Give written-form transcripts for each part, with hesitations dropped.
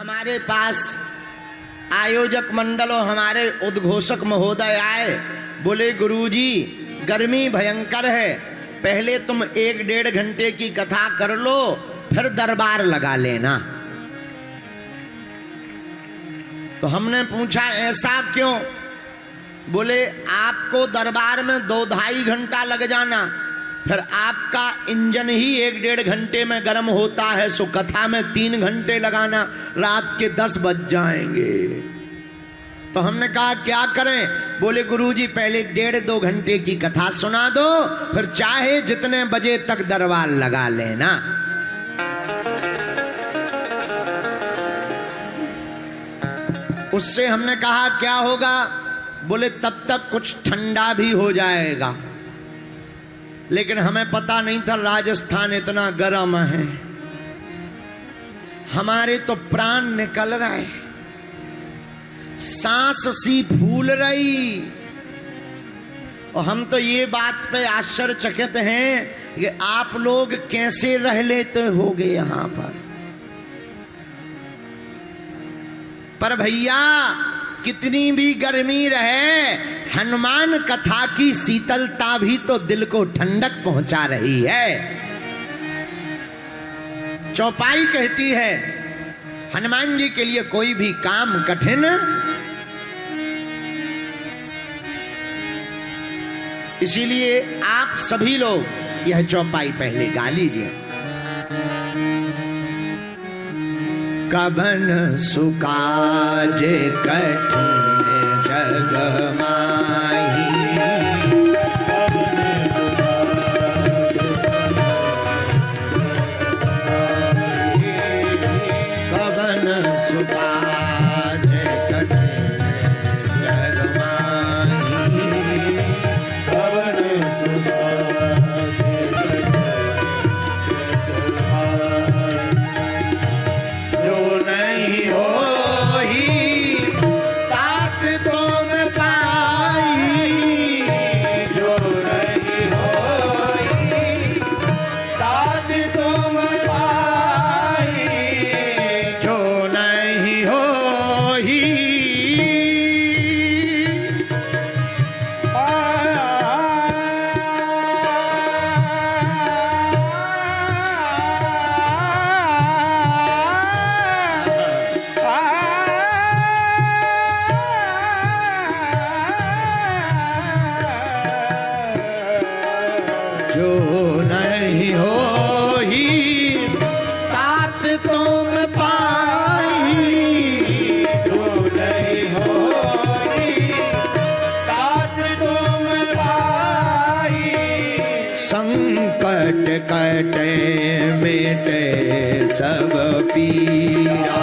हमारे पास आयोजक मंडल और हमारे उद्घोषक महोदय आए, बोले गुरुजी गर्मी भयंकर है, पहले तुम 1-1.5 घंटे की कथा कर लो, फिर दरबार लगा लेना। तो हमने पूछा ऐसा क्यों? बोले आपको दरबार में 2-2.5 घंटा लग जाना, फिर आपका इंजन ही 1-1.5 घंटे में गर्म होता है, सो कथा में 3 घंटे लगाना, रात के 10 बज जाएंगे। तो हमने कहा क्या करें? बोले गुरुजी पहले 1.5-2 घंटे की कथा सुना दो, फिर चाहे जितने बजे तक दरबार लगा लेना। उससे हमने कहा क्या होगा? बोले तब तक कुछ ठंडा भी हो जाएगा। लेकिन हमें पता नहीं था राजस्थान इतना गर्म है, हमारे तो प्राण निकल रहे, सांस सी फूल रही, और हम तो ये बात पे आश्चर्यचकित हैं कि आप लोग कैसे रह लेते होगे यहां पर भैया कितनी भी गर्मी रहे, हनुमान कथा की शीतलता भी तो दिल को ठंडक पहुंचा रही है। चौपाई कहती है हनुमान जी के लिए कोई भी काम कठिन, इसीलिए आप सभी लोग यह चौपाई पहले गा लीजिए। कबन सुकाज कठिन जग माही, कबन सुकाज कठिन जग माही, कबन सुकाज कटे मिटे सब पीरा,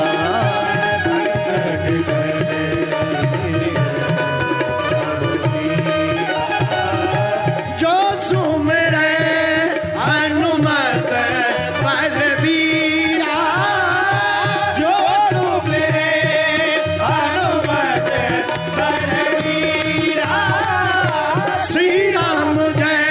जो सुमरे हनुमत बलबीरा, जो सुमरे हनुमत बलबीरा, श्री राम जय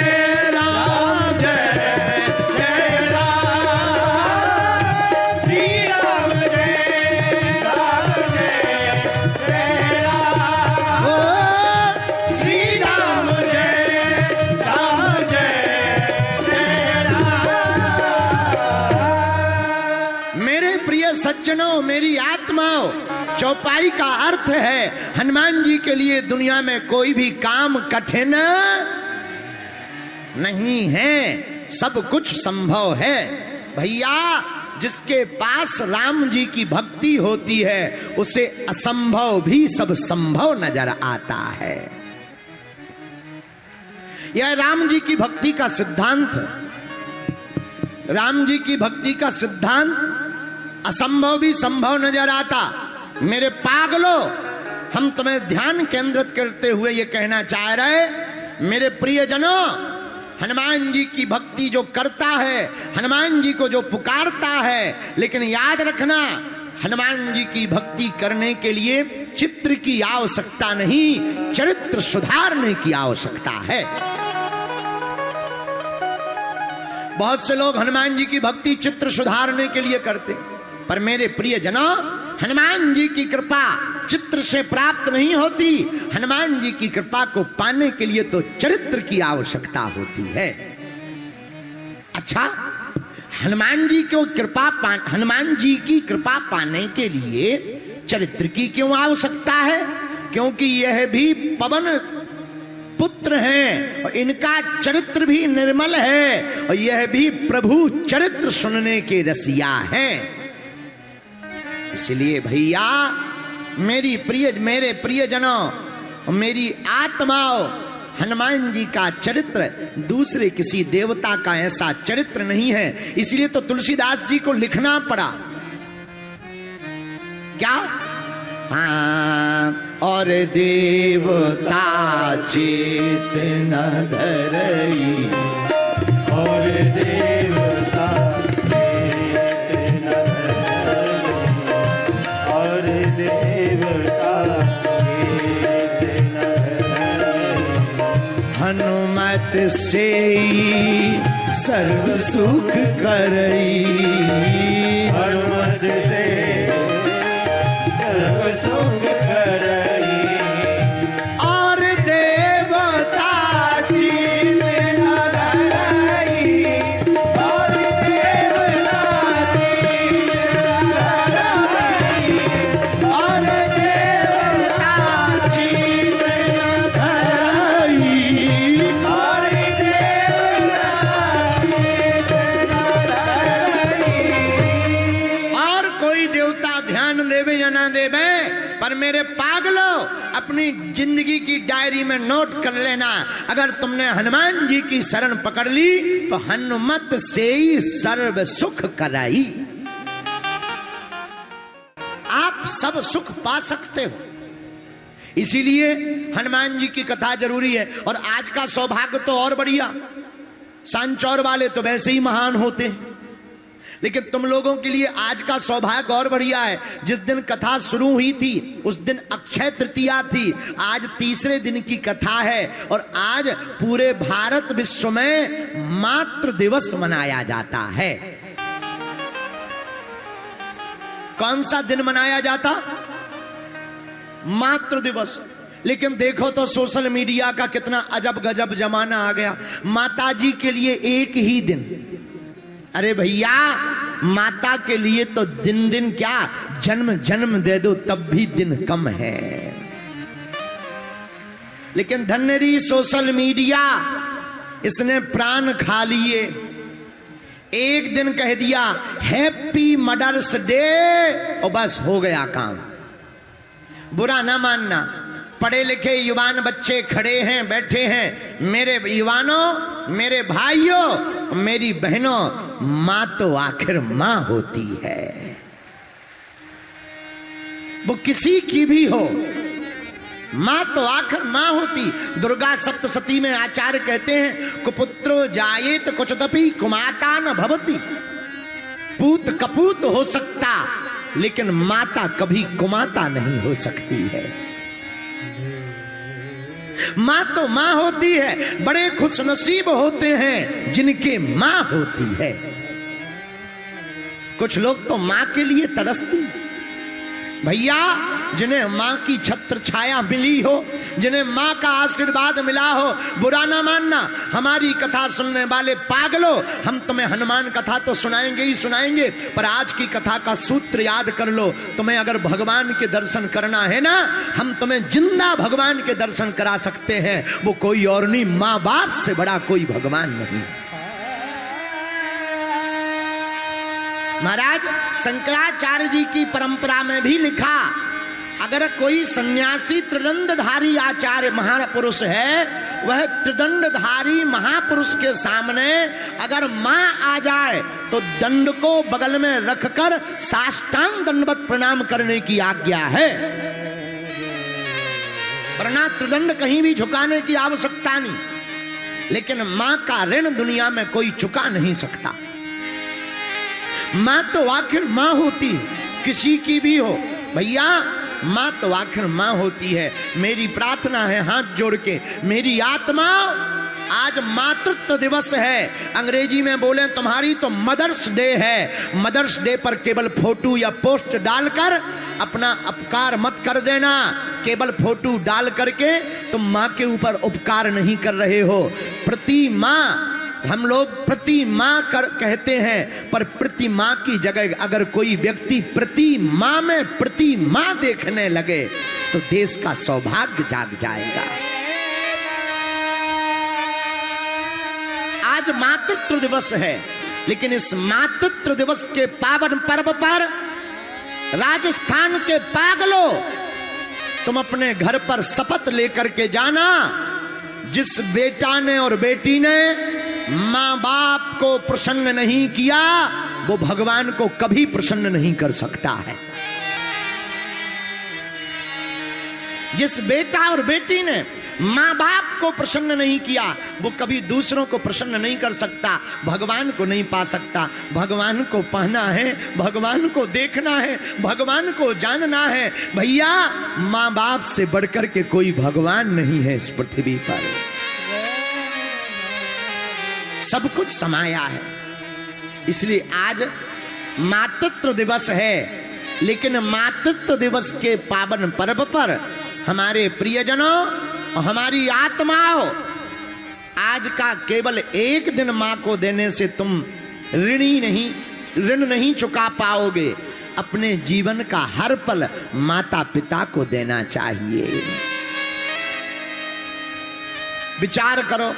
सज्जनों, मेरी आत्माओं, चौपाई का अर्थ है हनुमान जी के लिए दुनिया में कोई भी काम कठिन नहीं है, सब कुछ संभव है। भैया जिसके पास राम जी की भक्ति होती है उसे असंभव भी सब संभव नजर आता है। यह राम जी की भक्ति का सिद्धांत, राम जी की भक्ति का सिद्धांत असंभव भी संभव नजर आता। मेरे पागलों, हम तुम्हें ध्यान केंद्रित करते हुए ये कहना चाह रहे, मेरे प्रियजनों, हनुमान जी की भक्ति जो करता है, हनुमान जी को जो पुकारता है, लेकिन याद रखना हनुमान जी की भक्ति करने के लिए चित्र की आवश्यकता नहीं, चरित्र सुधारने की आवश्यकता है। बहुत से लोग हनुमान जी की भक्ति चित्र सुधारने के लिए करते, पर मेरे प्रिय जनों, हनुमान जी की कृपा चित्र से प्राप्त नहीं होती। हनुमान जी की कृपा को पाने के लिए तो चरित्र की आवश्यकता होती है। अच्छा, हनुमान जी की कृपा पाने के लिए चरित्र की क्यों आवश्यकता है? क्योंकि यह भी पवन पुत्र हैं और इनका चरित्र भी निर्मल है और यह भी प्रभु चरित्र सुनने के रसिया हैं। इसलिए भैया, मेरे प्रियजनों और मेरी आत्माओं, हनुमान जी का चरित्र दूसरे किसी देवता का ऐसा चरित्र नहीं है। इसलिए तो तुलसीदास जी को लिखना पड़ा। क्या? हाँ, और देवता चेत न धरई, और देवता चेत न धरई, और देवता चेत न धरई, हनुमत से सर्व सुख करई, हनुमत से सर्व सुख करई, और देवता चेत न धरई, और देवता चेत न धरई, और देवता चेत न धरई, और देवता चेत न धरई। और कोई देवता ध्यान देवे या ना देवे, पर मेरे पागलों, अपनी जिंदगी की डायरी में नोट कर लेना, अगर तुमने हनुमान जी की शरण पकड़ ली तो हनुमत से ही सर्व सुख कराई। आप सब सुख पा सकते हो। इसीलिए हनुमान जी की कथा जरूरी है। और आज का सौभाग्य तो और बढ़िया, सांचौर वाले तो वैसे ही महान होते हैं, लेकिन तुम लोगों के लिए आज का सौभाग्य और बढ़िया है। जिस दिन कथा शुरू हुई थी उस दिन अक्षय तृतीया थी। आज तीसरे दिन की कथा है और आज पूरे भारत विश्व में मातृ दिवस मनाया जाता है। कौन सा दिन मनाया जाता? मातृ दिवस। लेकिन देखो तो सोशल मीडिया का कितना अजब गजब जमाना आ गया। माताजी के लिए एक ही दिन। अरे भैया, माता के लिए तो दिन दिन क्या, जन्म जन्म दे दो तब भी दिन कम है। लेकिन धन्यरी सोशल मीडिया, इसने प्राण खा लिए। एक दिन कह दिया हैप्पी मदर्स डे और बस हो गया काम। बुरा ना मानना, पढ़े लिखे युवान बच्चे खड़े हैं, बैठे हैं। मेरे युवानों, मेरे भाइयों, मेरी बहनों, मां तो आखिर मां होती है। वो किसी की भी हो, मां तो आखिर मां होती। दुर्गा सप्तशती में आचार्य कहते हैं कुपुत्रो जायेत कुचदपि कुमाता न भवति। पूत कपूत हो सकता, लेकिन माता कभी कुमाता नहीं हो सकती है। मां तो मां होती है। बड़े खुशनसीब होते हैं जिनके मां होती है। कुछ लोग तो मां के लिए तरसती। भैया, जिन्हें मां की छत्र छाया मिली हो, जिन्हें मां का आशीर्वाद मिला हो, बुरा ना मानना। हमारी कथा सुनने वाले पागलों, हम तुम्हें हनुमान कथा तो सुनाएंगे ही सुनाएंगे, पर आज की कथा का सूत्र याद कर लो। तुम्हें अगर भगवान के दर्शन करना है ना, हम तुम्हें जिंदा भगवान के दर्शन करा सकते हैं। वो कोई और नहीं, मां बाप से बड़ा कोई भगवान नहीं। महाराज शंकराचार्य जी की परंपरा में भी लिखा, अगर कोई सन्यासी त्रिदंडधारी आचार्य महापुरुष है, वह त्रिदंडधारी महापुरुष के सामने अगर मां आ जाए तो दंड को बगल में रखकर साष्टांग दंडवत प्रणाम करने की आज्ञा है, वरना त्रिदंड कहीं भी झुकाने की आवश्यकता नहीं। लेकिन मां का ऋण दुनिया में कोई चुका नहीं सकता। मां तो आखिर मां होती, किसी की भी हो। भैया, मां तो आखिर मां होती है। मेरी प्रार्थना है हाथ जोड़ के, मेरी आत्मा आज मातृत्व दिवस है, अंग्रेजी में बोले तुम्हारी तो मदर्स डे है। मदर्स डे पर केवल फोटो या पोस्ट डालकर अपना अपकार मत कर देना। केवल फोटो डाल करके तुम माँ के ऊपर उपकार नहीं कर रहे हो। प्रति माँ, हम लोग प्रति माँ कहते हैं, पर प्रति माँ की जगह अगर कोई व्यक्ति प्रति माँ में प्रति माँ देखने लगे तो देश का सौभाग्य जाग जाएगा। आज मातृत्व दिवस है, लेकिन इस मातृत्व दिवस के पावन पर्व पर राजस्थान के पागलों, तुम अपने घर पर शपथ लेकर के जाना, जिस बेटा ने और बेटी ने मां बाप को प्रसन्न नहीं किया वो भगवान को कभी प्रसन्न नहीं कर सकता है। जिस बेटा और बेटी ने मां बाप को प्रसन्न नहीं किया वो कभी दूसरों को प्रसन्न नहीं कर सकता, भगवान को नहीं पा सकता। भगवान को पाना है, भगवान को देखना है, भगवान को जानना है। भैया, मां बाप से बढ़कर के कोई भगवान नहीं है इस पृथ्वी पर। सब कुछ समाया है। इसलिए आज मातृत्व दिवस है, लेकिन मातृत्व दिवस के पावन पर्व पर हमारे प्रियजनों और हमारी आत्माओं, आज का केवल एक दिन मां को देने से तुम ऋण नहीं चुका पाओगे। अपने जीवन का हर पल माता पिता को देना चाहिए। विचार करो,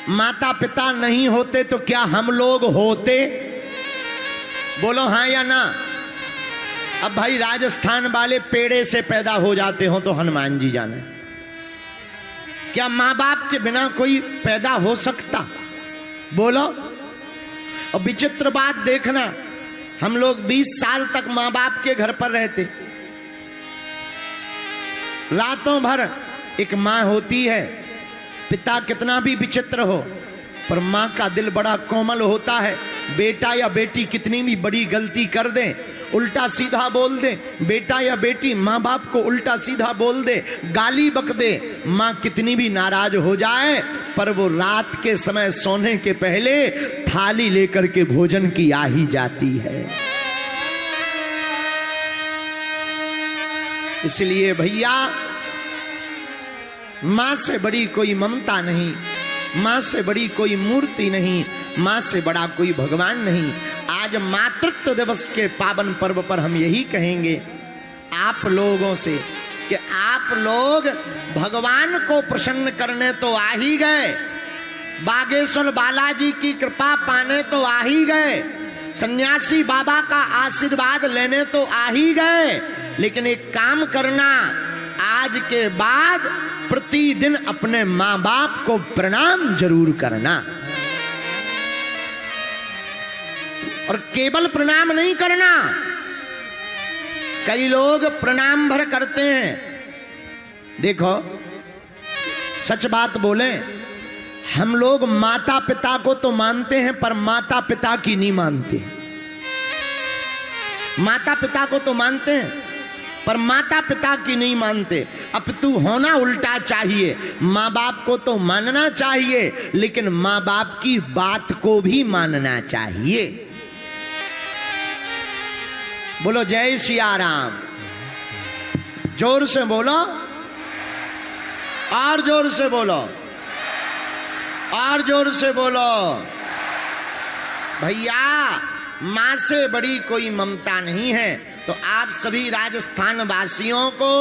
माता पिता नहीं होते तो क्या हम लोग होते? बोलो हाँ या ना। अब भाई राजस्थान वाले पेड़े से पैदा हो जाते हो तो हनुमान जी जाने, क्या मां बाप के बिना कोई पैदा हो सकता? बोलो। और विचित्र बात देखना, हम लोग 20 साल तक मां बाप के घर पर रहते, रातों भर एक मां होती है। पिता कितना भी विचित्र हो, पर मां का दिल बड़ा कोमल होता है। बेटा या बेटी कितनी भी बड़ी गलती कर दे, उल्टा सीधा बोल दे, बेटा या बेटी मां बाप को उल्टा सीधा बोल दे, गाली बक दे, मां कितनी भी नाराज हो जाए, पर वो रात के समय सोने के पहले थाली लेकर के भोजन की आ ही जाती है। इसलिए भैया, मां से बड़ी कोई ममता नहीं, मां से बड़ी कोई मूर्ति नहीं, मां से बड़ा कोई भगवान नहीं। आज मातृत्व दिवस के पावन पर्व पर हम यही कहेंगे आप लोगों से कि आप लोग भगवान को प्रसन्न करने तो आ ही गए, बागेश्वर बालाजी की कृपा पाने तो आ ही गए, सन्यासी बाबा का आशीर्वाद लेने तो आ ही गए, लेकिन एक काम करना, आज के बाद प्रतिदिन अपने मां बाप को प्रणाम जरूर करना। और केवल प्रणाम नहीं करना, कई लोग प्रणाम भर करते हैं। देखो, सच बात बोले, हम लोग माता पिता को तो मानते हैं पर माता पिता की नहीं मानते। माता पिता को तो मानते हैं पर माता पिता की नहीं मानते। अब तू होना उल्टा चाहिए, माँ बाप को तो मानना चाहिए, लेकिन माँ बाप की बात को भी मानना चाहिए। बोलो जय सिया राम। जोर से बोलो, और जोर से बोलो, और जोर से बोलो। भैया, मां से बड़ी कोई ममता नहीं है। तो आप सभी राजस्थान वासियों को,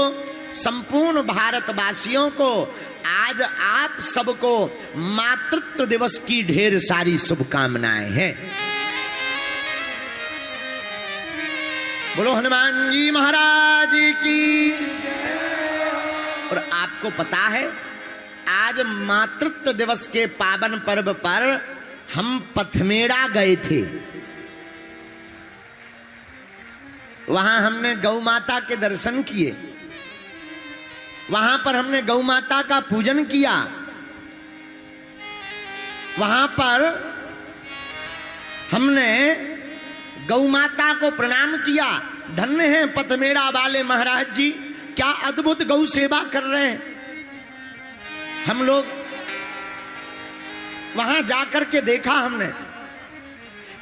संपूर्ण भारत वासियों को, आज आप सबको मातृत्व दिवस की ढेर सारी शुभकामनाएं हैं। बोलो हनुमान जी महाराज की। और आपको पता है, आज मातृत्व दिवस के पावन पर्व पर हम पथमेड़ा गए थे। वहां हमने गौ माता के दर्शन किए, वहां पर हमने गौ माता का पूजन किया, वहां पर हमने गौ माता को प्रणाम किया। धन्य हैं पथमेड़ा वाले महाराज जी, क्या अद्भुत गौ सेवा कर रहे हैं। हम लोग वहां जाकर के देखा हमने,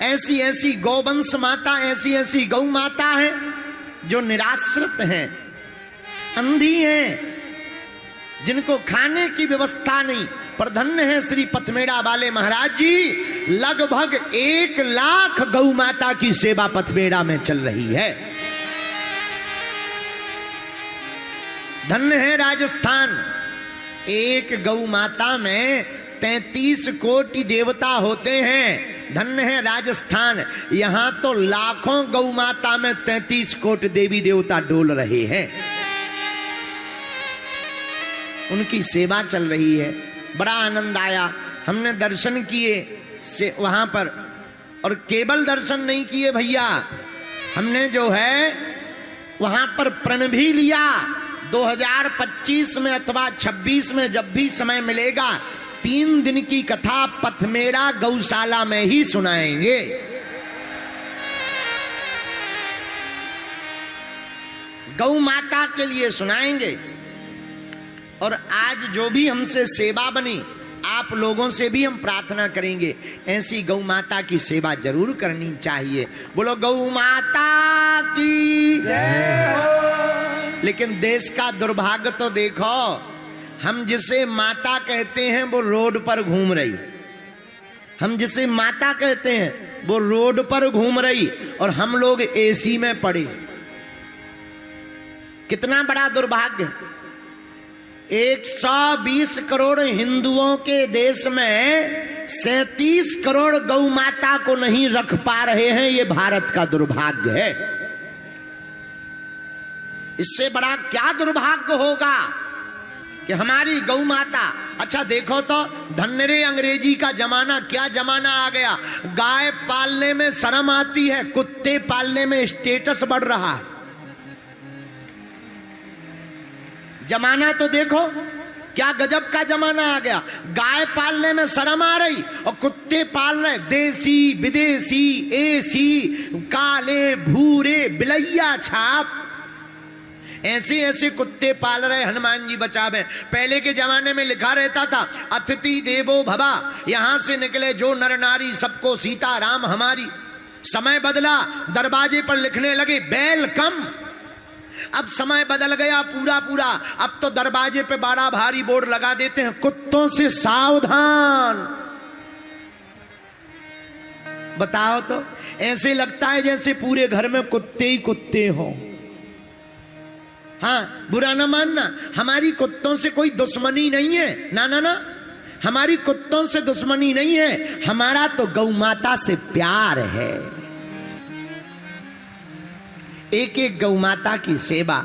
ऐसी ऐसी गौवंश माता, ऐसी ऐसी गौ माता है जो निराश्रित हैं, अंधी हैं, जिनको खाने की व्यवस्था नहीं। पर धन्य है श्री पथमेड़ा वाले महाराज जी, लगभग 1 लाख गौ माता की सेवा पथमेड़ा में चल रही है। धन्य है राजस्थान, एक गौ माता में 33 कोटि देवता होते हैं। धन्य है राजस्थान, यहां तो लाखों गौ माता में 33 कोटि देवी देवता डोल रहे हैं, उनकी सेवा चल रही है। बड़ा आनंद आया, हमने दर्शन किए से वहां पर, और केवल दर्शन नहीं किए भैया, हमने जो है वहां पर प्रण भी लिया। 2025 में अथवा 26 में जब भी समय मिलेगा, 3 दिन की कथा पथमेड़ा गौशाला में ही सुनाएंगे। गौ माता के लिए सुनाएंगे। और आज जो भी हमसे सेवा बनी, आप लोगों से भी हम प्रार्थना करेंगे, ऐसी गौ माता की सेवा जरूर करनी चाहिए। बोलो गौ माता की जय हो। लेकिन देश का दुर्भाग्य तो देखो, हम जिसे माता कहते हैं वो रोड पर घूम रही, हम जिसे माता कहते हैं वो रोड पर घूम रही, और हम लोग एसी में पड़े। कितना बड़ा दुर्भाग्य। 120 करोड़ हिंदुओं के देश में 37 करोड़ गौ माता को नहीं रख पा रहे हैं, ये भारत का दुर्भाग्य है। इससे बड़ा क्या दुर्भाग्य होगा कि हमारी गौ माता। अच्छा देखो तो, धन्य रे अंग्रेजी का जमाना, क्या जमाना आ गया। गाय पालने में शर्म आती है, कुत्ते पालने में स्टेटस बढ़ रहा है। जमाना तो देखो क्या गजब का जमाना आ गया। गाय पालने में शर्म आ रही और कुत्ते पाल रहे, देसी विदेशी, एसी, काले भूरे बिलैया छाप, ऐसे ऐसे कुत्ते पाल रहे। हनुमान जी बचावे। पहले के जमाने में लिखा रहता था अतिथि देवो भवा, यहां से निकले जो नर नारी सबको सीता राम हमारी। समय बदला, दरवाजे पर लिखने लगे वेलकम। अब समय बदल गया पूरा पूरा, अब तो दरवाजे पे बड़ा भारी बोर्ड लगा देते हैं, कुत्तों से सावधान। बताओ तो, ऐसे लगता है जैसे पूरे घर में कुत्ते ही कुत्ते हो। हाँ, बुरा ना मानना, हमारी कुत्तों से कोई दुश्मनी नहीं है, ना ना ना, हमारी कुत्तों से दुश्मनी नहीं है, हमारा तो गौ माता से प्यार है। एक एक गौ माता की सेवा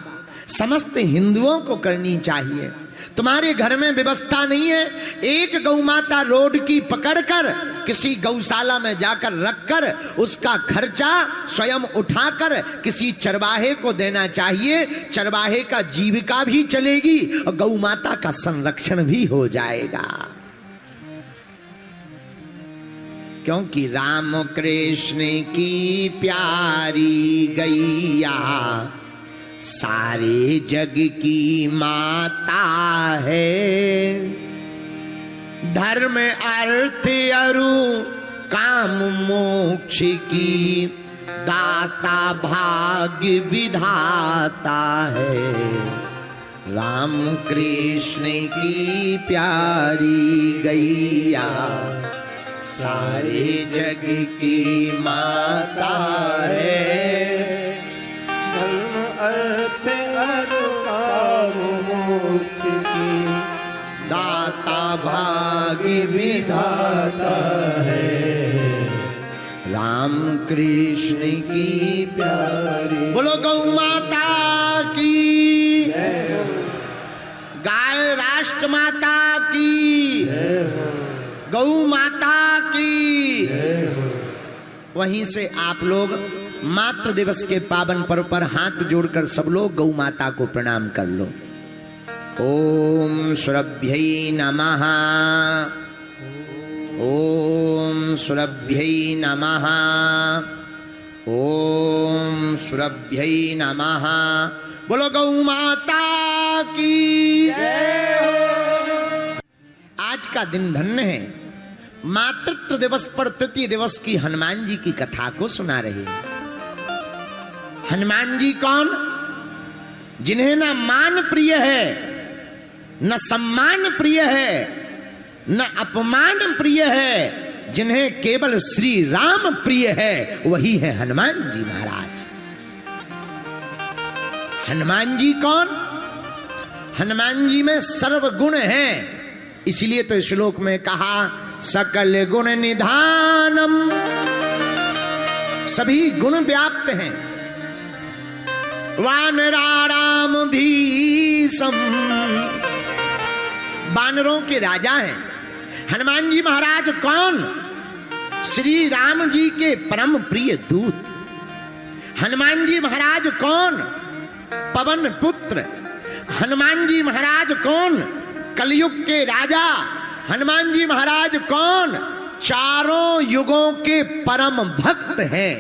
समस्त हिंदुओं को करनी चाहिए। तुम्हारे घर में व्यवस्था नहीं है, एक गौ माता रोड की पकड़कर किसी गौशाला में जाकर रखकर उसका खर्चा स्वयं उठाकर किसी चरवाहे को देना चाहिए। चरवाहे का जीविका भी चलेगी और गौ माता का संरक्षण भी हो जाएगा। क्योंकि राम कृष्ण की प्यारी गैया सारे जग की माता है। धर्म अर्थ अरु काम मोक्ष की दाता भाग्य विधाता है। राम कृष्ण की प्यारी गैया सारे जग की माता है। धर्म अर्थ अरु काम मोक्ष की दाता भाग्य विधाता है। राम कृष्ण की प्यारी। बोलो गौ माता की, गाय राष्ट्र माता की, गौ माता की। वहीं से आप लोग मातृ दिवस के पावन पर्व पर हाथ जोड़कर सब लोग गौ माता को प्रणाम कर लो। ओम सुरभ्यै नमः, ओम सुरभ्यै नमः, ओम सुरभ्यै नमः। बोलो गौ माता की जय हो। आज का दिन धन्य है। मातृत्व दिवस पर तृतीय दिवस की हनुमान जी की कथा को सुना रहे हैं। हनुमान जी कौन? जिन्हें न मान प्रिय है, न सम्मान प्रिय है, न अपमान प्रिय है, जिन्हें केवल श्री राम प्रिय है, वही है हनुमान जी महाराज। हनुमान जी कौन? हनुमान जी में सर्व गुण है, इसलिए तो श्लोक में कहा सकल गुण निधानम, सभी गुण व्याप्त हैं। वानराणाम धीसम, वानरों के राजा हैं। हनुमान जी महाराज कौन? श्री राम जी के परम प्रिय दूत। हनुमान जी महाराज कौन? पवन पुत्र। हनुमान जी महाराज कौन? कलयुग के राजा। हनुमान जी महाराज कौन? चारों युगों के परम भक्त हैं।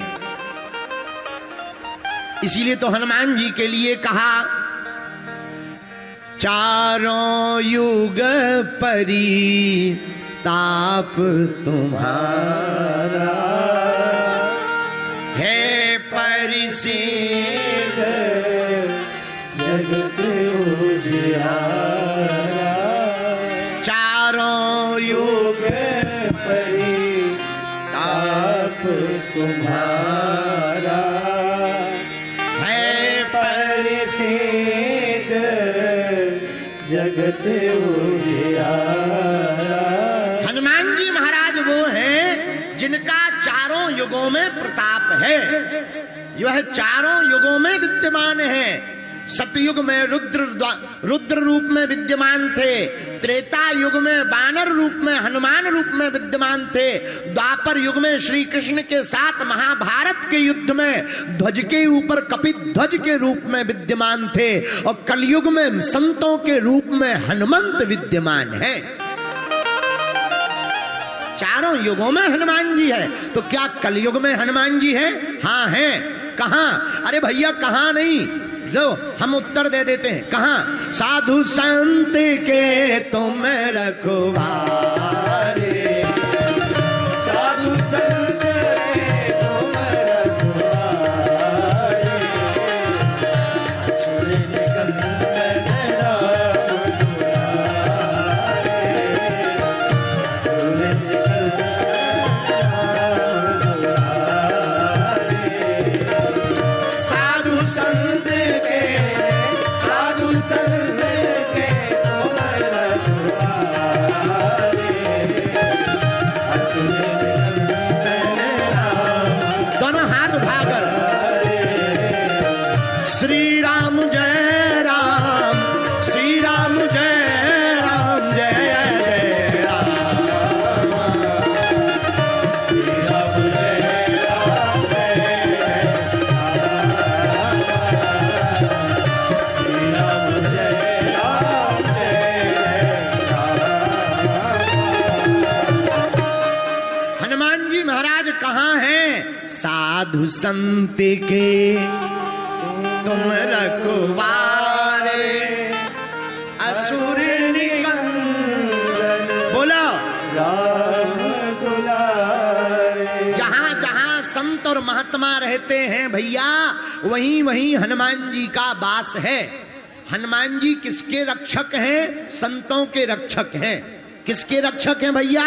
इसीलिए तो हनुमान जी के लिए कहा चारों युग परी ताप तुम्हारा है परिसिद्ध जगत उजियारा। चारों युग परी ताप तुम्हारा है परिसिद्ध जगत उजियारा। हनुमान जी महाराज वो हैं जिनका चारों युगों में प्रताप है, जो है चारों युगों में विद्यमान है। सतयुग में रुद्र रूप में विद्यमान थे, त्रेता युग में वानर रूप में हनुमान रूप में विद्यमान थे, द्वापर युग में श्री कृष्ण के साथ महाभारत के युद्ध में ध्वज के ऊपर कपित ध्वज के रूप में विद्यमान थे, और कलयुग में संतों के रूप में हनुमंत विद्यमान है। चारों युगों में हनुमान जी है। तो क्या कलयुग में हनुमान जी है? हाँ है। कहां? अरे भैया कहां नहीं, लो हम उत्तर दे देते हैं। कहां? साधु संत के तुम रखवारे, साधु संत के तुम रखवारे, असुर निकंदन राम दुलारे, असुर निकंदन राम दुलारे। साधु संत साधु संत के तुम रखवारे, असुर निकंदन राम दोनों हाथ उठाकर श्री राम जय राम, श्री राम जय राम, जय जय राम, श्री राम जय राम जय श्री राम जय राम जय। हनुमान जी महाराज कहाँ हैं? साधु संत के तुम रखवारे, असुर निकंदन, बोलो राम दुलारे। जहां जहां संत और महात्मा रहते हैं भैया, वहीं वहीं हनुमान जी का वास है। हनुमान जी किसके रक्षक हैं? संतों के रक्षक हैं। किसके रक्षक हैं भैया?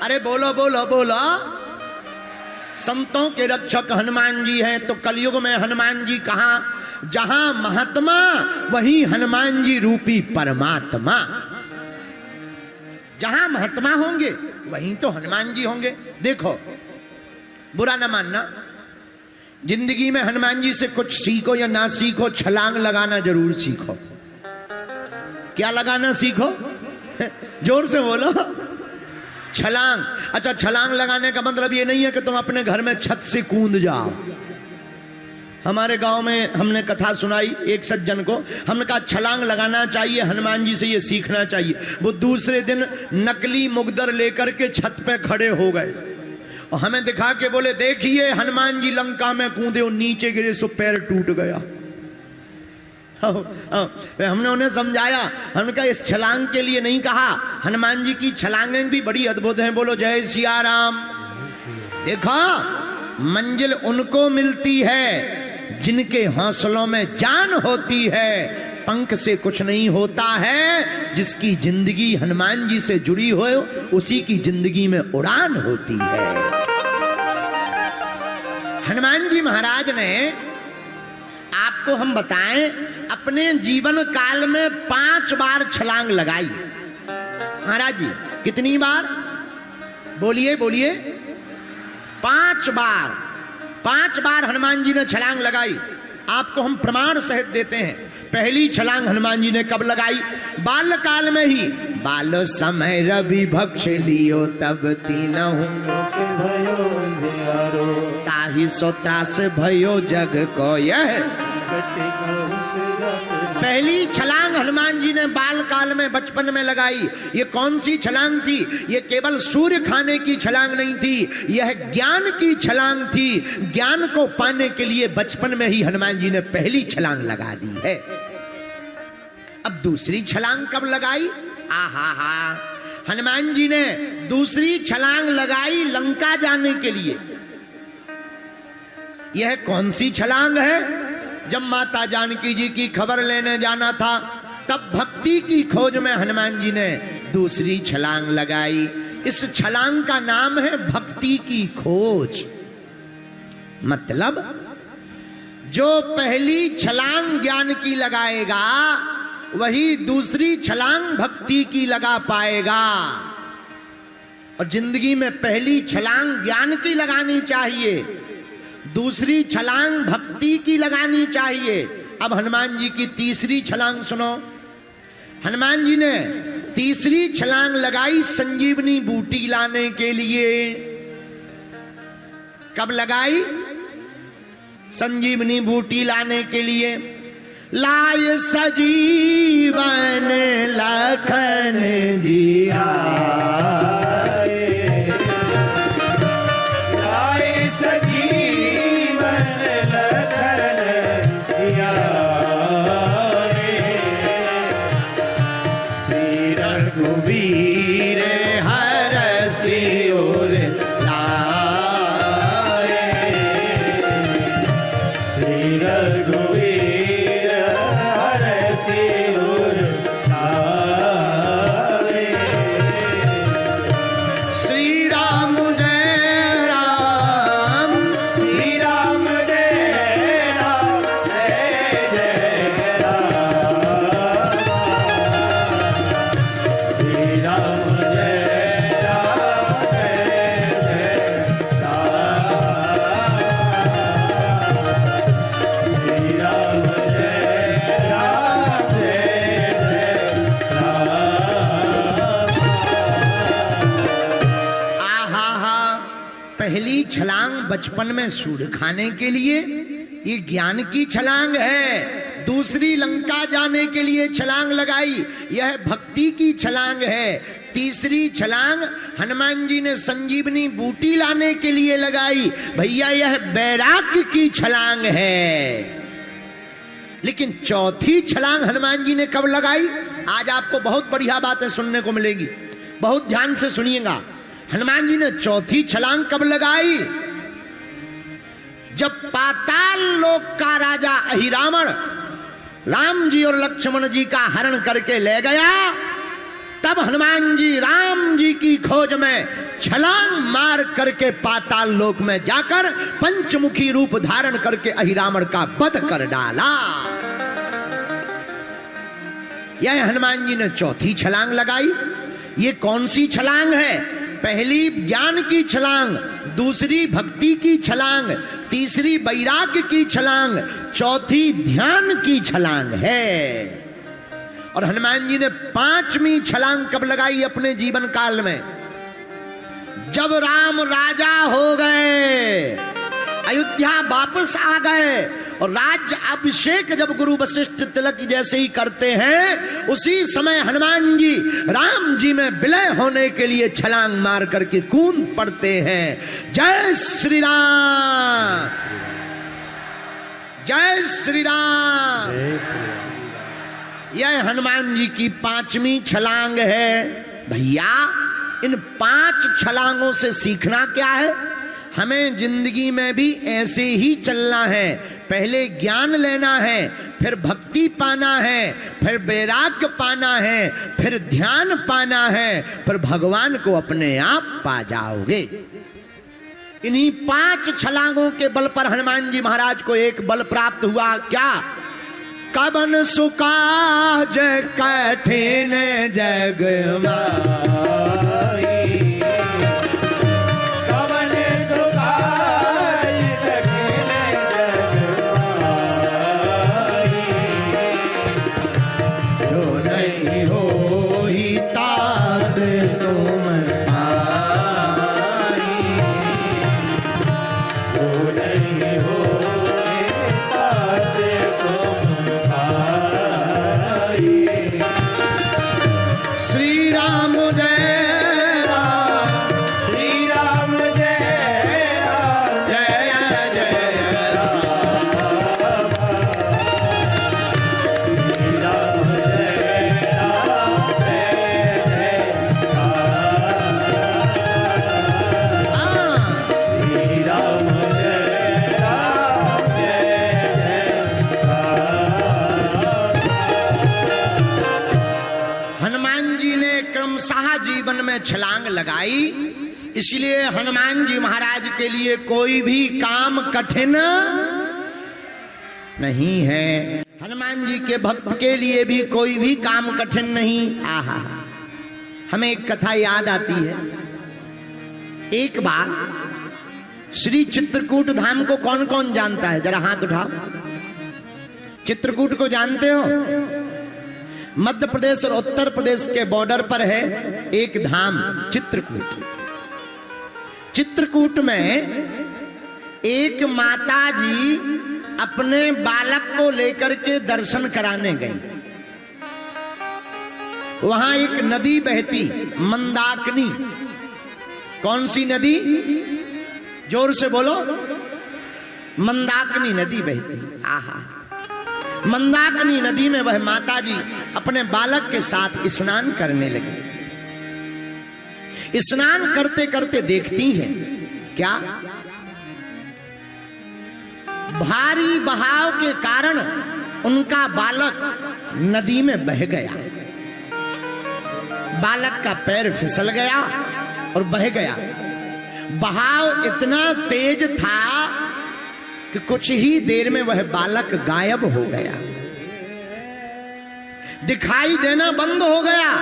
अरे बोलो बोलो बोलो। संतों के रक्षक हनुमान जी हैं। तो कलयुग में हनुमान जी कहां? जहां महात्मा वहीं हनुमान जी रूपी परमात्मा। जहां महात्मा होंगे वहीं तो हनुमान जी होंगे। देखो, बुरा ना मानना, जिंदगी में हनुमान जी से कुछ सीखो या ना सीखो, छलांग लगाना जरूर सीखो। क्या लगाना सीखो? जोर से बोलो। छलांग। अच्छा, छलांग लगाने का मतलब ये नहीं है कि तुम अपने घर में छत से कूद जाओ। हमारे गांव में हमने कथा सुनाई एक सज्जन को, हमने कहा छलांग लगाना चाहिए, हनुमान जी से ये सीखना चाहिए। वो दूसरे दिन नकली मुगदर लेकर के छत पे खड़े हो गए और हमें दिखा के बोले, देखिए हनुमान जी लंका में कूदे और नीचे गिरे सो पैर टूट गया। हमने उन्हें समझाया, हमने कहा इस छलांग के लिए नहीं कहा, हनुमान जी की छलांगें भी बड़ी अद्भुत हैं। बोलो जय सिया राम। देखो, मंजिल उनको मिलती है जिनके हौसलों में जान होती है। पंख से कुछ नहीं होता है, जिसकी जिंदगी हनुमान जी से जुड़ी हो उसी की जिंदगी में उड़ान होती है। हनुमान जी महाराज ने, आपको हम बताएं, अपने जीवन काल में 5 बार छलांग लगाई। महाराज जी कितनी बार? बोलिए बोलिए। 5 बार। 5 बार हनुमान जी ने छलांग लगाई। आपको हम प्रमाण सहित देते हैं। पहली छलांग हनुमान जी ने कब लगाई? बाल काल में ही। बाल समय रवि भक्ष लियो तब तीनहु ताहि सो त्रास भयो जग को यह। पहली छलांग हनुमान जी ने बाल काल में, बचपन में लगाई। ये कौन सी छलांग थी? ये केवल सूर्य खाने की छलांग नहीं थी, यह ज्ञान की छलांग थी। ज्ञान को पाने के लिए बचपन में ही हनुमान जी ने पहली छलांग लगा दी है। अब दूसरी छलांग कब लगाई? आहा, हनुमान जी ने दूसरी छलांग लगाई लंका जाने के लिए। यह कौन सी छलांग है? जब माता जानकी जी की खबर लेने जाना था, तब भक्ति की खोज में हनुमान जी ने दूसरी छलांग लगाई। इस छलांग का नाम है भक्ति की खोज। मतलब जो पहली छलांग ज्ञान की लगाएगा, वही दूसरी छलांग भक्ति की लगा पाएगा। और जिंदगी में पहली छलांग ज्ञान की लगानी चाहिए, दूसरी छलांग भक्ति की लगानी चाहिए। अब हनुमान जी की तीसरी छलांग सुनो। हनुमान जी ने तीसरी छलांग लगाई संजीवनी बूटी लाने के लिए। कब लगाई? संजीवनी बूटी लाने के लिए। लाय सजीवन लखन जी आए, लाए सजीवन लखन जी आए, श्री रघुवीर हरषि उर लाए, श्री रघुवीर छलांग बचपन में सूर्य खाने के लिए, ये ज्ञान की छलांग है। दूसरी लंका जाने के लिए छलांग लगाई, यह भक्ति की छलांग है। तीसरी छलांग हनुमान जी ने संजीवनी बूटी लाने के लिए लगाई, भैया यह वैराग्य की छलांग है। लेकिन चौथी छलांग हनुमान जी ने कब लगाई? आज आपको बहुत बढ़िया बातें सुनने को मिलेगी, बहुत ध्यान से सुनिएगा। हनुमान जी ने चौथी छलांग कब लगाई? जब पाताल लोक का राजा अहिरावण राम जी और लक्ष्मण जी का हरण करके ले गया, तब हनुमान जी राम जी की खोज में छलांग मार करके पाताल लोक में जाकर पंचमुखी रूप धारण करके अहिरावण का वध कर डाला। यह हनुमान जी ने चौथी छलांग लगाई। ये कौन सी छलांग है? पहली ज्ञान की छलांग, दूसरी भक्ति की छलांग, तीसरी वैराग्य की छलांग, चौथी ध्यान की छलांग है। और हनुमान जी ने पांचवी छलांग कब लगाई अपने जीवन काल में? जब राम राजा हो गए, अयोध्या वापस आ गए और राज्य अभिषेक जब गुरु वशिष्ठ तिलक जैसे ही करते हैं, उसी समय हनुमान जी राम जी में विलय होने के लिए छलांग मार करके कूद पड़ते हैं। जय श्री राम, जय श्री राम। जय श्री राम। यह हनुमान जी की 5वीं छलांग है। भैया इन 5 छलांगों से सीखना क्या है? हमें जिंदगी में भी ऐसे ही चलना है। पहले ज्ञान लेना है, फिर भक्ति पाना है, फिर वैराग्य पाना है, फिर ध्यान पाना है, फिर भगवान को अपने आप पा जाओगे। इन्हीं 5 छलांगों के बल पर हनुमान जी महाराज को एक बल प्राप्त हुआ। क्या? कबन सुकाज कठिन जग माई, कवन सुखाय कठिन जग माई, जो नहीं होई तात तुम आई, जो नहीं होए तात तुम आई। श्री राम जय राम, श्री राम जय राम, जय जय राम। श्री राम जय राम, जय जय राम। हाँ, श्री राम जय राम, जय जय राम। हनुमान जी ने क्रमशः जीवन में छलांग लगाई। इसलिए हनुमान जी महाराज के लिए कोई भी काम कठिन नहीं है। हनुमान जी के भक्त के लिए भी कोई भी काम कठिन नहीं। आहा, हमें एक कथा याद आती है। एक बार श्री चित्रकूट धाम को कौन कौन जानता है? जरा हाथ उठाओ। चित्रकूट को जानते हो? मध्य प्रदेश और उत्तर प्रदेश के बॉर्डर पर है एक धाम चित्रकूट। चित्रकूट में एक माता जी अपने बालक को लेकर के दर्शन कराने गई। वहां एक नदी बहती, मंदाकिनी। कौन सी नदी? जोर से बोलो। मंदाकिनी नदी बहती। आहा, मंदाकिनी नदी में वह माता जी अपने बालक के साथ स्नान करने लगी। स्नान करते करते देखती हैं क्या? भारी बहाव के कारण उनका बालक नदी में बह गया। बालक का पैर फिसल गया और बह गया। बहाव इतना तेज था कि कुछ ही देर में वह बालक गायब हो गया, दिखाई देना बंद हो गया।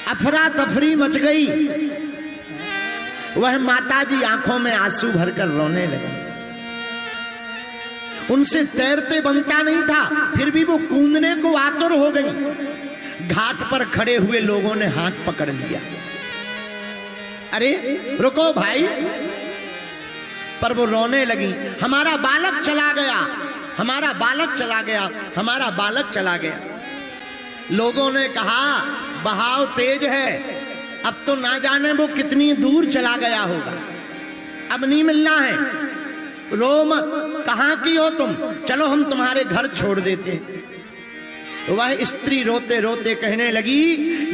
अफरा तफरी मच गई। वह माताजी आंखों में आंसू भरकर रोने लगे। उनसे तैरते बनता नहीं था, फिर भी वो कूदने को आतुर हो गई। घाट पर खड़े हुए लोगों ने हाथ पकड़ लिया। अरे रुको भाई, पर वो रोने लगी। हमारा बालक चला गया, हमारा बालक चला गया, हमारा बालक चला गया। लोगों ने कहा बहाव तेज है, अब तो ना जाने वो कितनी दूर चला गया होगा, अब नहीं मिलना है। रो मत, कहां की हो तुम? चलो हम तुम्हारे घर छोड़ देते हैं। वह स्त्री रोते रोते कहने लगी,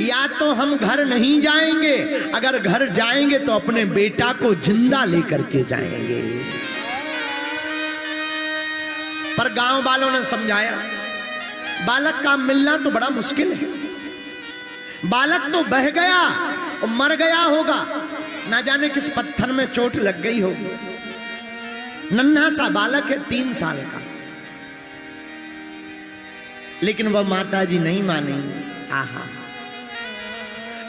या तो हम घर नहीं जाएंगे, अगर घर जाएंगे तो अपने बेटा को जिंदा लेकर के जाएंगे। पर गांव वालों ने समझाया, बालक का मिलना तो बड़ा मुश्किल है। बालक तो बह गया और मर गया होगा, ना जाने किस पत्थर में चोट लग गई होगी। नन्हा सा बालक है, 3 साल का। लेकिन वह माता जी नहीं मानी। आहा,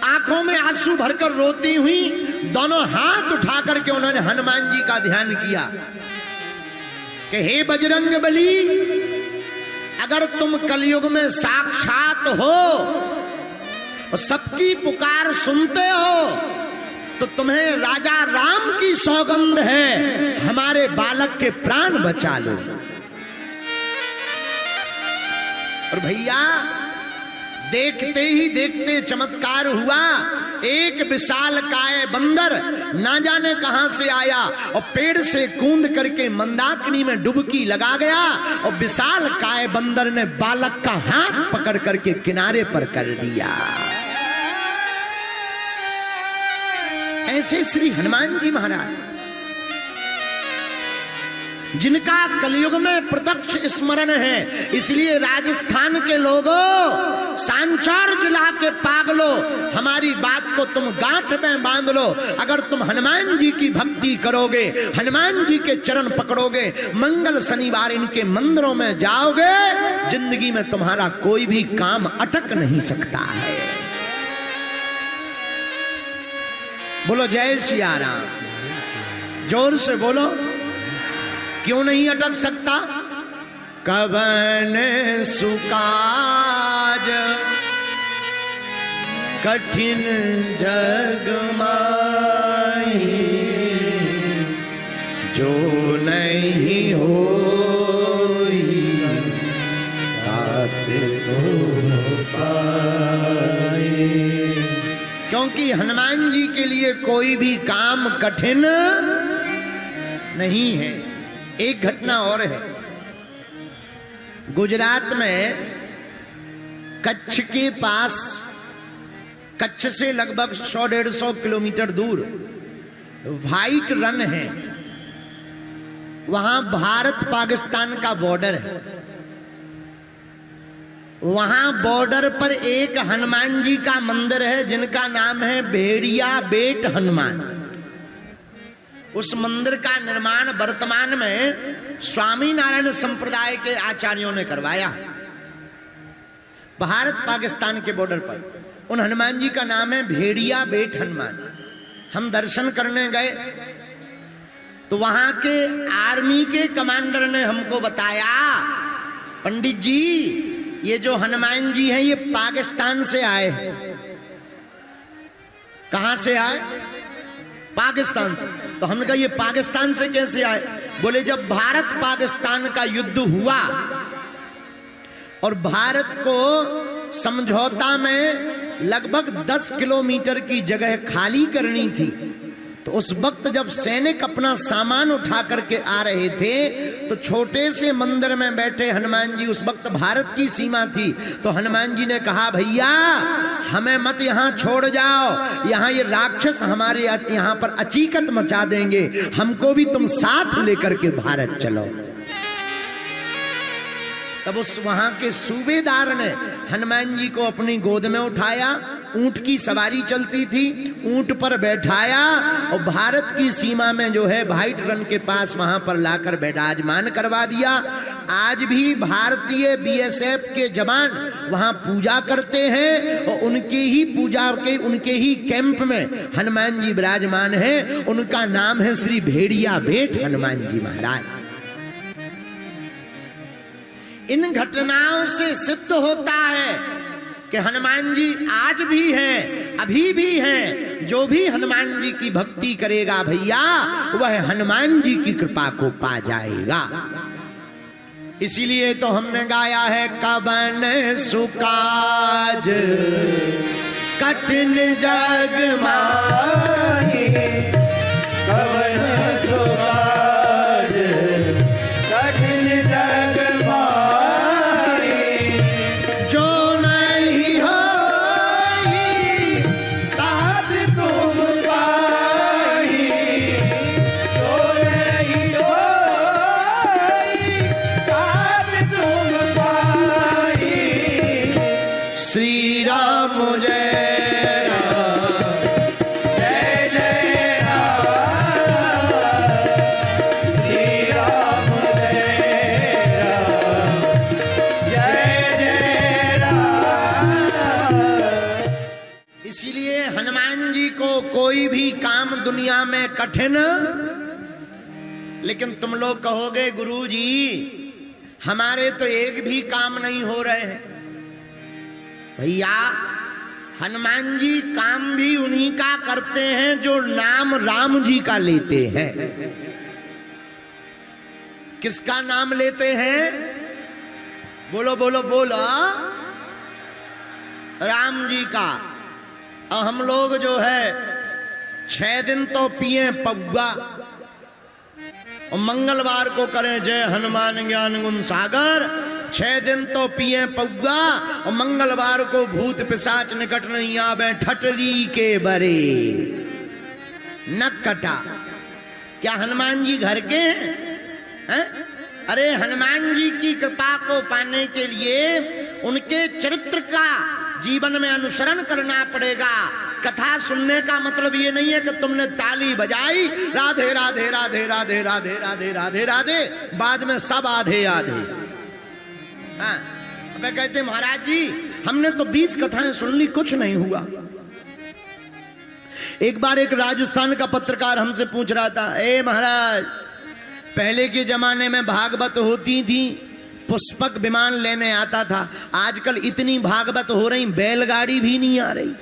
आंखों में आंसू भरकर रोती हुई दोनों हाथ उठा करके उन्होंने हनुमान जी का ध्यान किया कि हे बजरंग बली, अगर तुम कलयुग में साक्षात हो और सबकी पुकार सुनते हो तो तुम्हें राजा राम की सौगंध है, हमारे बालक के प्राण बचा लो। और भैया देखते ही देखते चमत्कार हुआ। एक विशाल काय बंदर ना जाने कहां से आया और पेड़ से कूद करके मंदाकिनी में डुबकी लगा गया और विशाल काय बंदर ने बालक का हाथ पकड़ करके किनारे पर कर दिया। ऐसे श्री हनुमान जी महाराज, जिनका कलयुग में प्रत्यक्ष स्मरण है, इसलिए राजस्थान के लोगों, सांचार जिला के पागलों, हमारी बात को तुम गांठ में बांध लो। अगर तुम हनुमान जी की भक्ति करोगे, हनुमान जी के चरण पकड़ोगे, मंगल शनिवार इनके मंदिरों में जाओगे, जिंदगी में तुम्हारा कोई भी काम अटक नहीं सकता है। बोलो जय सिया राम, जोर से बोलो। क्यों नहीं अटक सकता? कवन सुकाज कठिन जग माही, जो नहीं होई बात तो पाए। क्योंकि हनुमान जी के लिए कोई भी काम कठिन नहीं है। एक घटना और है, गुजरात में कच्छ के पास, कच्छ से लगभग 100-150 किलोमीटर दूर व्हाइट रन है। वहां भारत पाकिस्तान का बॉर्डर है। वहां बॉर्डर पर एक हनुमान जी का मंदिर है जिनका नाम है भेड़िया बेट हनुमान। उस मंदिर का निर्माण वर्तमान में स्वामी नारायण संप्रदाय के आचार्यों ने करवाया। भारत पाकिस्तान के बॉर्डर पर उन हनुमान जी का नाम है भेड़िया बेट हनुमान। हम दर्शन करने गए तो वहां के आर्मी के कमांडर ने हमको बताया, पंडित जी ये जो हनुमान जी हैं ये पाकिस्तान से आए हैं। कहां से आए? पाकिस्तान से। तो हमने कहा ये पाकिस्तान से कैसे आए? बोले जब भारत पाकिस्तान का युद्ध हुआ और भारत को समझौता में लगभग 10 किलोमीटर की जगह खाली करनी थी, तो उस वक्त जब सैनिक अपना सामान उठा करके आ रहे थे तो छोटे से मंदिर में बैठे हनुमान जी, उस वक्त भारत की सीमा थी, तो हनुमान जी ने कहा भैया हमें मत यहां छोड़ जाओ, यहां ये राक्षस हमारे यहां पर अचीकत मचा देंगे, हमको भी तुम साथ लेकर के भारत चलो। तब उस वहां के सूबेदार ने हनुमान जी को अपनी गोद में उठाया, ऊंट की सवारी चलती थी, ऊंट पर बैठाया और भारत की सीमा में जो है व्हाइट रन के पास वहां पर लाकर विराजमान करवा दिया। आज भी भारतीय बीएसएफ के जवान वहां पूजा करते हैं और उनके ही पूजा के उनके ही कैंप में हनुमान जी विराजमान हैं। उनका नाम है श्री भेड़िया बेट हनुमान जी महाराज। इन घटनाओं से सिद्ध होता है कि हनुमान जी आज भी हैं, अभी भी हैं। जो भी हनुमान जी की भक्ति करेगा भैया वह हनुमान जी की कृपा को पा जाएगा। इसीलिए तो हमने गाया है कवन सुकाज कठिन जग माही, कवन सुकाज कठिन जग कोई भी काम दुनिया में कठिन, लेकिन तुम लोग कहोगे गुरुजी हमारे तो एक भी काम नहीं हो रहे हैं। भैया हनुमान जी काम भी उन्हीं का करते हैं जो नाम राम जी का लेते हैं। किसका नाम लेते हैं? बोलो बोलो बोलो, राम जी का। और हम लोग जो है 6 दिन तो पिए पौवा और मंगलवार को करें जय हनुमान ज्ञान गुण सागर। 6 दिन तो पिए पौवा और मंगलवार को भूत पिशाच निकट नहीं आवे ठटरी के बरे न कटा। क्या हनुमान जी घर के हैं? अरे हनुमान जी की कृपा को पाने के लिए उनके चरित्र का जीवन में अनुसरण करना पड़ेगा। कथा सुनने का मतलब ये नहीं है कि तुमने ताली बजाई राधे राधे राधे राधे राधे राधे राधे राधे, बाद में सब आधे आधे। हाँ, अब कहते महाराज जी हमने तो 20 कथाएं सुन ली, कुछ नहीं हुआ। एक बार एक राजस्थान का पत्रकार हमसे पूछ रहा था, ए महाराज पहले के जमाने में भागवत होती थी, पुष्पक विमान लेने आता था, आजकल इतनी भागवत हो रही बैलगाड़ी भी नहीं आ रही।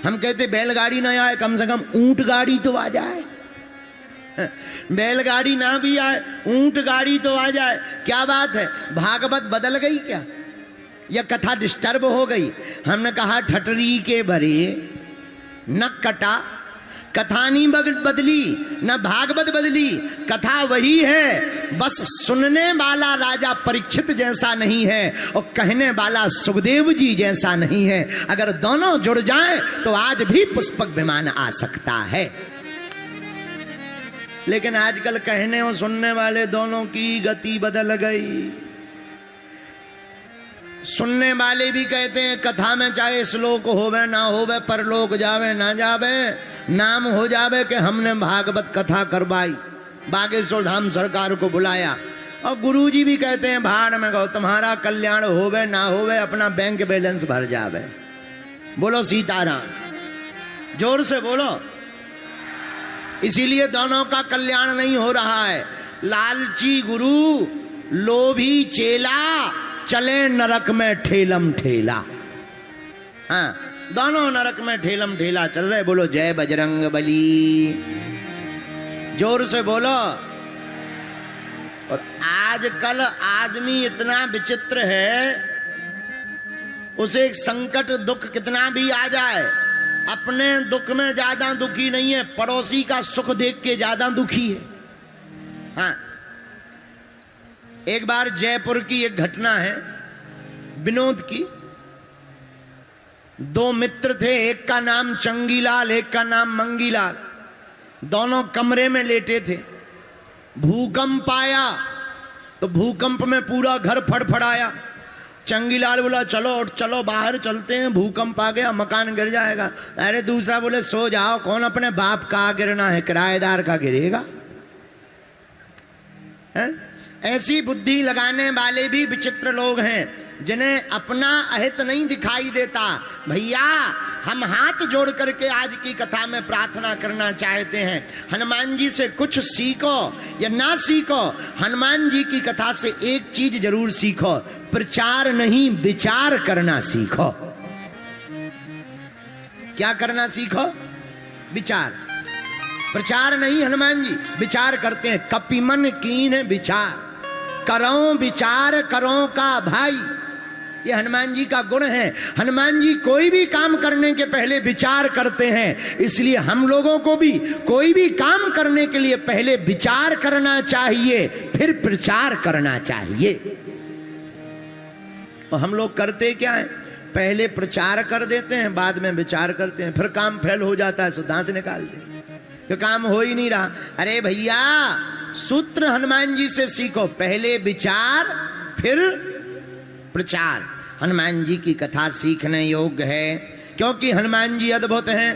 हम कहते बैलगाड़ी ना आए कम से कम ऊंट गाड़ी तो आ जाए। बैलगाड़ी ना भी आए ऊंट गाड़ी तो आ जाए। क्या बात है, भागवत बदल गई क्या या कथा डिस्टर्ब हो गई? हमने कहा ठटरी के भरे न कटा, कथा नहीं बदली न भागवत बदली, कथा वही है, बस सुनने वाला राजा परीक्षित जैसा नहीं है और कहने वाला सुखदेव जी जैसा नहीं है। अगर दोनों जुड़ जाएं तो आज भी पुष्पक विमान आ सकता है। लेकिन आजकल कहने और सुनने वाले दोनों की गति बदल गई। सुनने वाले भी कहते हैं कथा में चाहे श्लोक होवे ना होवे, परलोक जावे ना जावे, नाम हो जावे कि हमने भागवत कथा करवाई, बागेश्वर धाम सरकार को बुलाया। और गुरुजी भी कहते हैं भाड़ में गो, तुम्हारा कल्याण होवे ना होवे, अपना बैंक बैलेंस भर जावे। बोलो सीताराम, जोर से बोलो। इसीलिए दोनों का कल्याण नहीं हो रहा है। लालची गुरु लोभी चेला चले नरक में ठेलम ठेला। हाँ, दोनों नरक में ठेलम ठेला चल रहे। बोलो जय बजरंग बली, जोर से बोलो। और आजकल आदमी इतना विचित्र है, उसे एक संकट दुख कितना भी आ जाए, अपने दुख में ज्यादा दुखी नहीं है, पड़ोसी का सुख देख के ज्यादा दुखी है। हाँ, एक बार जयपुर की एक घटना है विनोद की। 2 मित्र थे, एक का नाम चंगीलाल, एक का नाम मंगीलाल। दोनों कमरे में लेटे थे। भूकंप आया तो भूकंप में पूरा घर फड़फड़ाया। चंगीलाल बोला चलो चलो बाहर चलते हैं, भूकंप आ गया, मकान गिर जाएगा। अरे दूसरा बोले सो जाओ, कौन अपने बाप का गिरना है, किराएदार का गिरेगा। है? ऐसी बुद्धि लगाने वाले भी विचित्र लोग हैं जिन्हें अपना अहित नहीं दिखाई देता। भैया हम हाथ जोड़ करके आज की कथा में प्रार्थना करना चाहते हैं, हनुमान जी से कुछ सीखो या ना सीखो, हनुमान जी की कथा से एक चीज जरूर सीखो, प्रचार नहीं विचार करना सीखो। क्या करना सीखो? विचार। प्रचार नहीं, हनुमान जी विचार करते हैं। कपिमन कीन विचार, करो विचार करो का भाई, ये हनुमान जी का गुण है। हनुमान जी कोई भी काम करने के पहले विचार करते हैं, इसलिए हम लोगों को भी कोई भी काम करने के लिए पहले विचार करना चाहिए, फिर प्रचार करना चाहिए। और हम लोग करते क्या है, पहले प्रचार कर देते हैं, बाद में विचार करते हैं, फिर काम फेल हो जाता है, दांत निकालते हैं, तो काम हो ही नहीं रहा। अरे भैया सूत्र हनुमान जी से सीखो, पहले विचार फिर प्रचार। हनुमान जी की कथा सीखने योग्य है, क्योंकि हनुमान जी अद्भुत हैं।